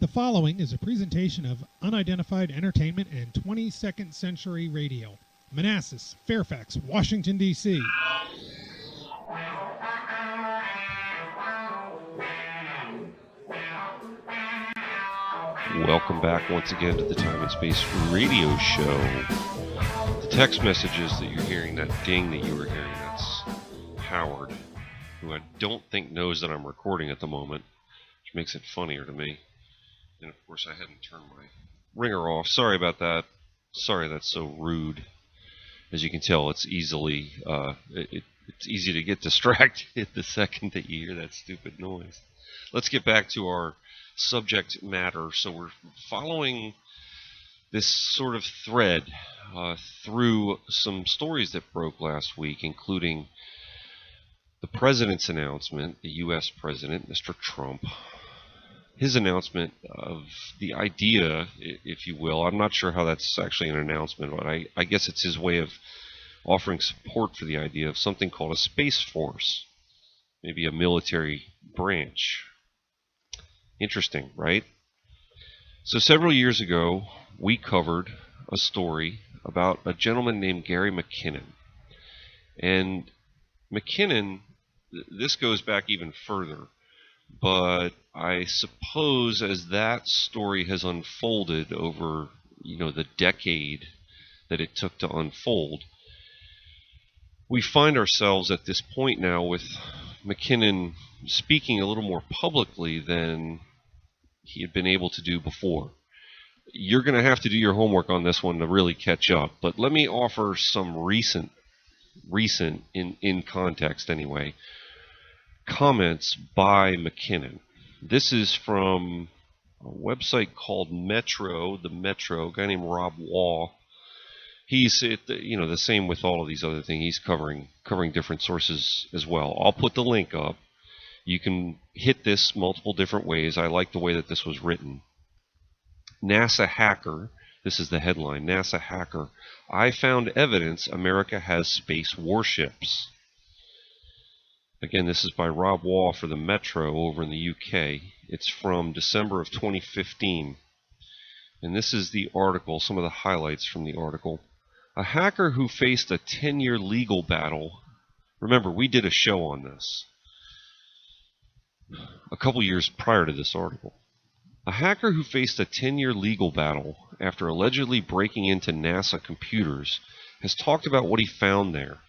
The following is a presentation of unidentified entertainment and 22nd century radio. Manassas, Fairfax, Washington, D.C. Welcome back once again to the Time and Space Radio Show. The text messages that you're hearing, that ding that you were hearing, that's Howard, who I don't think knows that I'm recording at the moment, which makes it funnier to me. And of course I hadn't turned my ringer off. Sorry about that. Sorry that's so rude. As you can tell, it's easily it's easy to get distracted the second that you hear that stupid noise. Let's get back to our subject matter. So we're following this sort of thread through some stories that broke last week, including the president's announcement, the U.S. president, Mr. Trump, his announcement of the idea, if you will. I'm not sure how that's actually an announcement, but I guess it's his way of offering support for the idea of something called a space force, maybe a military branch. Interesting, right? So several years ago, we covered a story about a gentleman named Gary McKinnon. And McKinnon, this goes back even further, but I suppose as that story has unfolded over, the decade that it took to unfold, we find ourselves at this point now with McKinnon speaking a little more publicly than he had been able to do before. You're going to have to do your homework on this one to really catch up, but let me offer some recent in context anyway, comments by McKinnon. This is from a website called Metro, a guy named Rob Waugh. He's the same with all of these other things. He's covering different sources as well. I'll put the link up. You can hit this multiple different ways. I like the way that this was written. NASA hacker, this is the headline, NASA hacker, I found evidence America has space warships. Again, this is by Rob Waugh for the Metro over in the UK. It's from December of 2015. And this is the article, some of the highlights from the article. A hacker who faced a 10-year legal battle. Remember, we did a show on this a couple years prior to this article. A hacker who faced a 10-year legal battle after allegedly breaking into NASA computers has talked about what he found there.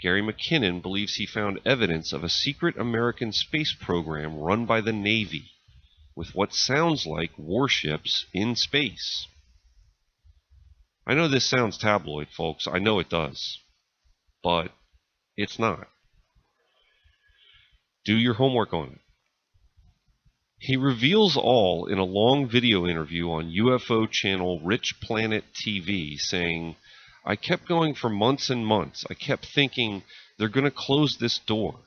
Gary McKinnon believes he found evidence of a secret American space program run by the Navy with what sounds like warships in space. I know this sounds tabloid, folks. I know it does. But it's not. Do your homework on it. He reveals all in a long video interview on UFO channel Rich Planet TV, saying, I kept going for months and months. I kept thinking, they're going to close this door.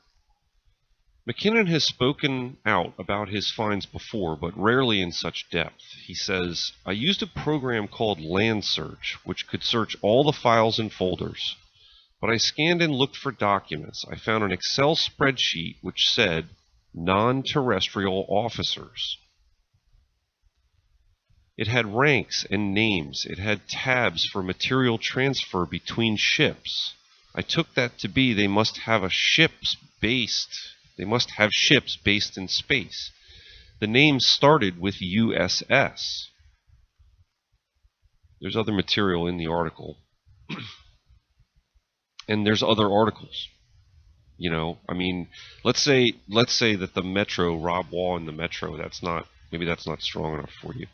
McKinnon has spoken out about his finds before, but rarely in such depth. He says, I used a program called Land Search, which could search all the files and folders. But I scanned and looked for documents. I found an Excel spreadsheet which said, non-terrestrial officers. It had ranks and names. It had tabs for material transfer between ships. I took that to be they must have ships based in space. The name started with USS. There's other material in the article. And there's other articles. Let's say that the Metro, Rob Waugh in the Metro, maybe that's not strong enough for you.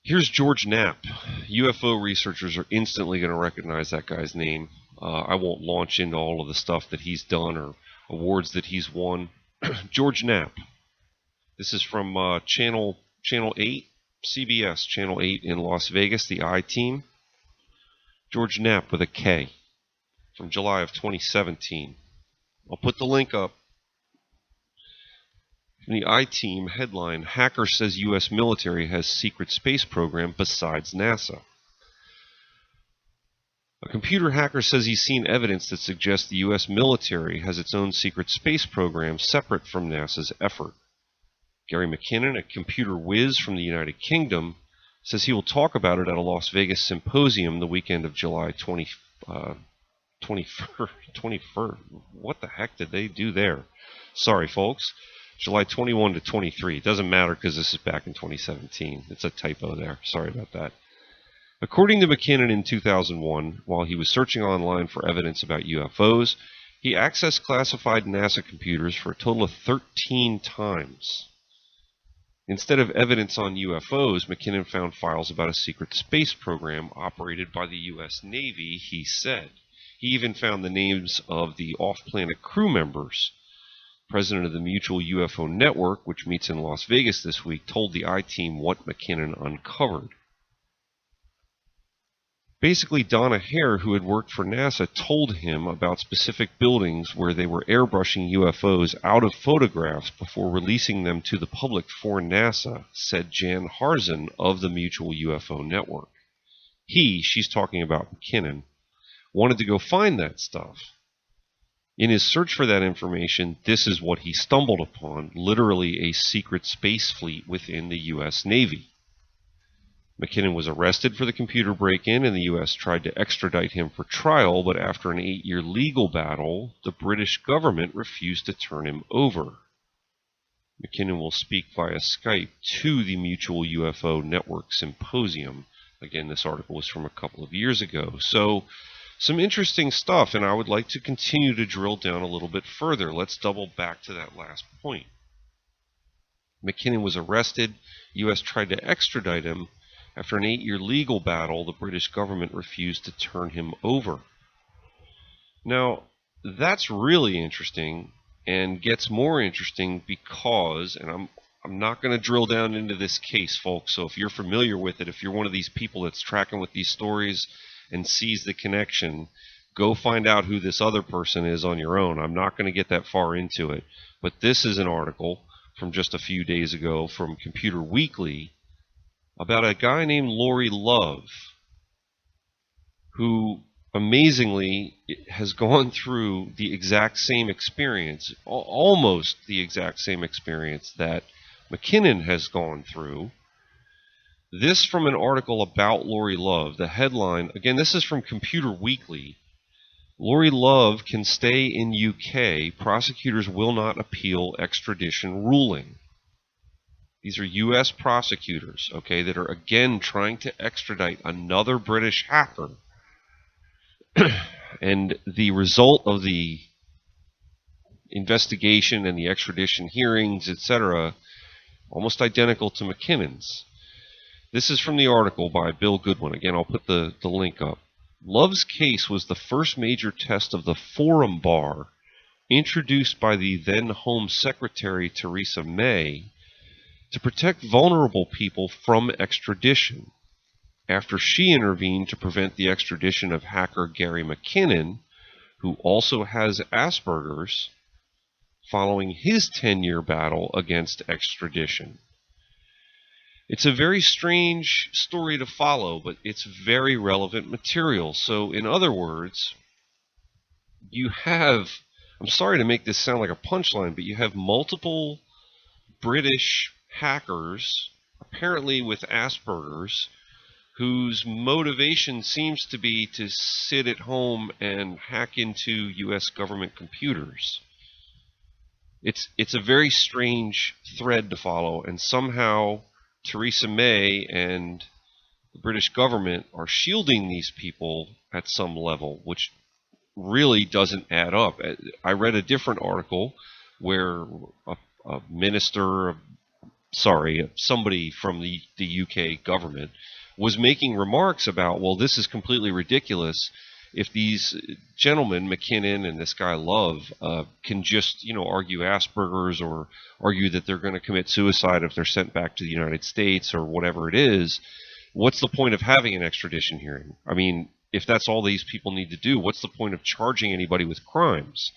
Here's George Knapp. UFO researchers are instantly going to recognize that guy's name. I won't launch into all of the stuff that he's done or awards that he's won. George Knapp. This is from Channel 8, CBS Channel 8 in Las Vegas, the I-Team. George Knapp with a K, from July of 2017. I'll put the link up. In the I-Team headline, Hacker says U.S. military has secret space program besides NASA. A computer hacker says he's seen evidence that suggests the U.S. military has its own secret space program separate from NASA's effort. Gary McKinnon, a computer whiz from the United Kingdom, says he will talk about it at a Las Vegas symposium the weekend of July 21st. What the heck did they do there? Sorry, folks. July 21 to 23. It doesn't matter because this is back in 2017. It's a typo there. Sorry about that. According to McKinnon in 2001, while he was searching online for evidence about UFOs, he accessed classified NASA computers for a total of 13 times. Instead of evidence on UFOs, McKinnon found files about a secret space program operated by the U.S. Navy, he said. He even found the names of the off-planet crew members. President of the Mutual UFO Network, which meets in Las Vegas this week, told the I-Team what McKinnon uncovered. Basically, Donna Hare, who had worked for NASA, told him about specific buildings where they were airbrushing UFOs out of photographs before releasing them to the public for NASA, said Jan Harzan of the Mutual UFO Network. She's talking about McKinnon, wanted to go find that stuff. In his search for that information, this is what he stumbled upon, literally a secret space fleet within the U.S. Navy. McKinnon was arrested for the computer break-in, and the U.S. tried to extradite him for trial, but after an 8-year legal battle, the British government refused to turn him over. McKinnon will speak via Skype to the Mutual UFO Network Symposium. Again, this article was from a couple of years ago. So, some interesting stuff, and I would like to continue to drill down a little bit further. Let's double back to that last point. McKinnon was arrested. The U.S. tried to extradite him. After an 8-year legal battle, the British government refused to turn him over. Now, that's really interesting, and gets more interesting because, and I'm not going to drill down into this case, folks, so if you're familiar with it, if you're one of these people that's tracking with these stories and sees the connection, go find out who this other person is on your own. I'm not going to get that far into it, but this is an article from just a few days ago from Computer Weekly about a guy named Lauri Love, who amazingly has gone through the exact same experience, almost the exact same experience that McKinnon has gone through. This from an article about Lauri Love. The headline, again, this is from Computer Weekly. Lauri Love can stay in UK. Prosecutors will not appeal extradition ruling. These are U.S. prosecutors, okay, that are again trying to extradite another British hacker. And the result of the investigation and the extradition hearings, etc., almost identical to McKinnon's. This is from the article by Bill Goodwin. Again, I'll put the link up. Love's case was the first major test of the forum bar introduced by the then Home Secretary Theresa May to protect vulnerable people from extradition, after she intervened to prevent the extradition of hacker Gary McKinnon, who also has Asperger's, following his 10-year battle against extradition. It's a very strange story to follow, but it's very relevant material. So, in other words, you have, I'm sorry to make this sound like a punchline, but you have multiple British hackers, apparently with Asperger's, whose motivation seems to be to sit at home and hack into U.S. government computers. It's a very strange thread to follow, and somehow Theresa May and the British government are shielding these people at some level, which really doesn't add up. I read a different article where a minister, somebody from the UK government was making remarks about, well, this is completely ridiculous. If these gentlemen, McKinnon and this guy Love, can just, argue Asperger's or argue that they're going to commit suicide if they're sent back to the United States or whatever it is, what's the point of having an extradition hearing? I mean, if that's all these people need to do, what's the point of charging anybody with crimes?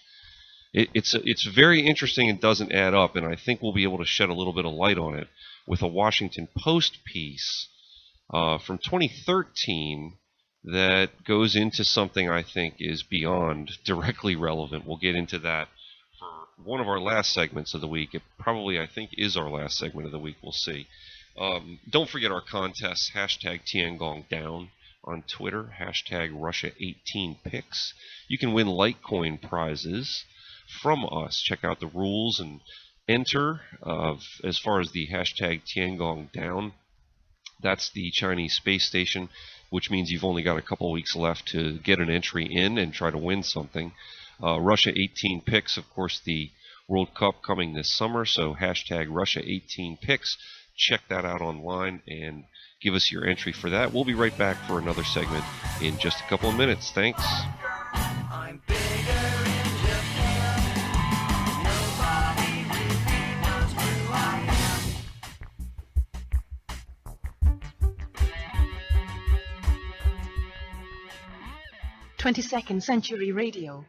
It's very interesting and doesn't add up, and I think we'll be able to shed a little bit of light on it with a Washington Post piece from 2013 that goes into something I think is beyond directly relevant. We'll get into that for one of our last segments of the week. It probably, I think, is our last segment of the week. We'll see. Don't forget our contests, hashtag Tiangong Down on Twitter, hashtag Russia18Picks. You can win Litecoin prizes from us. Check out the rules and enter. As far as the hashtag Tiangong Down, that's the Chinese space station, which means you've only got a couple weeks left to get an entry in and try to win something. Russia 18 Picks, of course, the World Cup coming this summer, so hashtag Russia 18 Picks. Check that out online and give us your entry for that. We'll be right back for another segment in just a couple of minutes. Thanks. I'm bigger in Japan. Nobody really knows who I am. 22nd Century Radio,